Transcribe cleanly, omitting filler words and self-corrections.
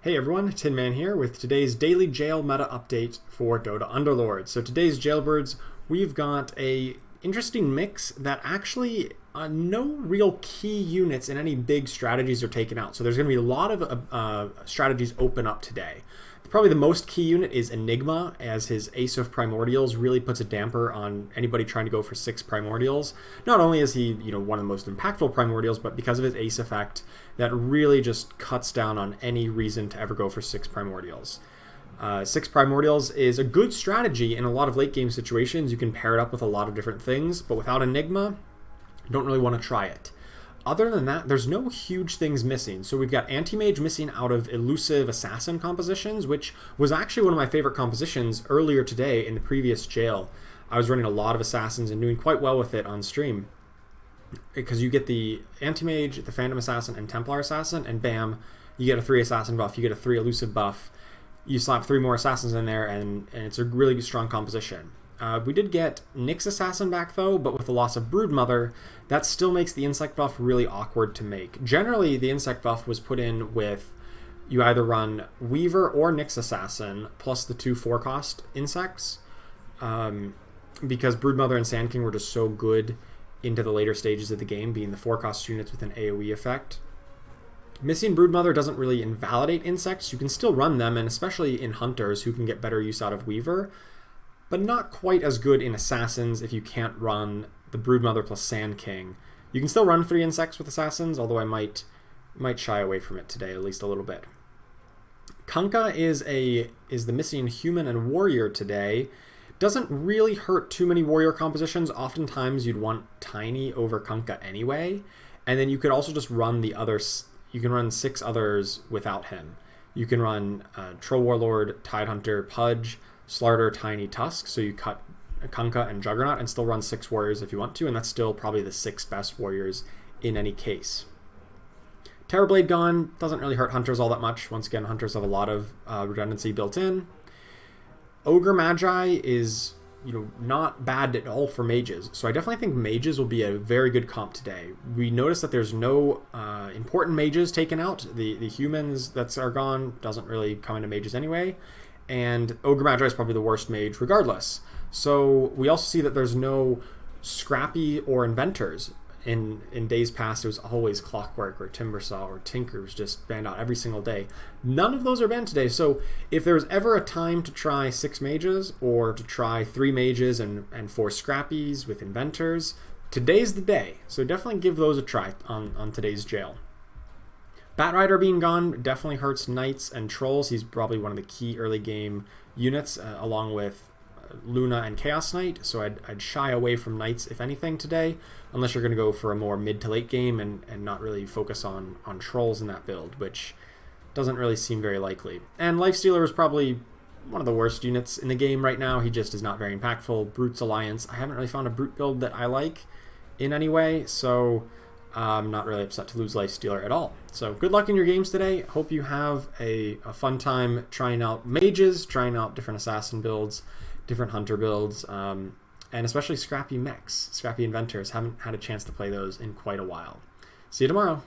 Hey everyone, Tin Man here with today's daily jail meta update for Dota Underlords. So today's jailbirds, we've got a interesting mix that actually no real key units in any big strategies are taken out. So there's going to be a lot of strategies open up today. Probably the most key unit is Enigma, as his Ace of Primordials really puts a damper on anybody trying to go for 6 Primordials. Not only is he, one of the most impactful Primordials, but because of his Ace effect, that really just cuts down on any reason to ever go for 6 Primordials. 6 Primordials is a good strategy in a lot of late game situations. You can pair it up with a lot of different things, but without Enigma, you don't really want to try it. Other than that, there's no huge things missing. So we've got Antimage missing out of elusive assassin compositions, which was actually one of my favorite compositions earlier today in the previous jail. I was running a lot of assassins and doing quite well with it on stream, because you get the Antimage, the Phantom Assassin, and Templar Assassin, and bam, you get a 3 assassin buff, you get a 3 elusive buff, you slap 3 more assassins in there, and it's a really strong composition. We did get Nyx Assassin back though, but with the loss of Broodmother, that still makes the insect buff really awkward to make. Generally, the insect buff was put in with you either run Weaver or Nyx Assassin plus the 2 4-cost insects, because Broodmother and Sand King were just so good into the later stages of the game, being the 4-cost units with an AoE effect. Missing Broodmother doesn't really invalidate insects. You can still run them, and especially in Hunters who can get better use out of Weaver, but not quite as good in Assassins if you can't run the Broodmother plus Sand King. You can still run 3 insects with Assassins, although I might shy away from it today, at least a little bit. Kunkka is the missing Human and Warrior today. Doesn't really hurt too many Warrior compositions. Oftentimes you'd want Tiny over Kunkka anyway, and then you could also just run the others. You can run 6 others without him. You can run Troll Warlord, Tidehunter, Pudge, Slarter, Tiny, Tusk, so you cut Kunkka and Juggernaut and still run 6 warriors if you want to, and that's still probably the 6 best warriors in any case. Terrorblade gone, doesn't really hurt Hunters all that much. Once again, Hunters have a lot of redundancy built in. Ogre Magi is not bad at all for mages, so I definitely think mages will be a very good comp today. We notice that there's no important mages taken out. The humans that are gone doesn't really come into mages anyway, and Ogre Magi is probably the worst mage regardless. So we also see that there's no Scrappy or Inventors. In days past, it was always Clockwork or Timbersaw or Tinker was just banned out every single day. None of those are banned today, so if there's ever a time to try 6 mages or to try 3 mages and 4 Scrappies with Inventors, today's the day. So definitely give those a try on today's jail. Batrider being gone definitely hurts Knights and Trolls. He's probably one of the key early game units, along with Luna and Chaos Knight, so I'd shy away from Knights if anything today, unless you're going to go for a more mid to late game and not really focus on Trolls in that build, which doesn't really seem very likely. And Lifestealer is probably one of the worst units in the game right now. He just is not very impactful. Brute's Alliance, I haven't really found a Brute build that I like in any way, so I'm not really upset to lose Lifestealer at all. So good luck in your games today. Hope you have a fun time trying out mages, trying out different assassin builds, different hunter builds, and especially Scrappy mechs. Scrappy Inventors, haven't had a chance to play those in quite a while. See you tomorrow.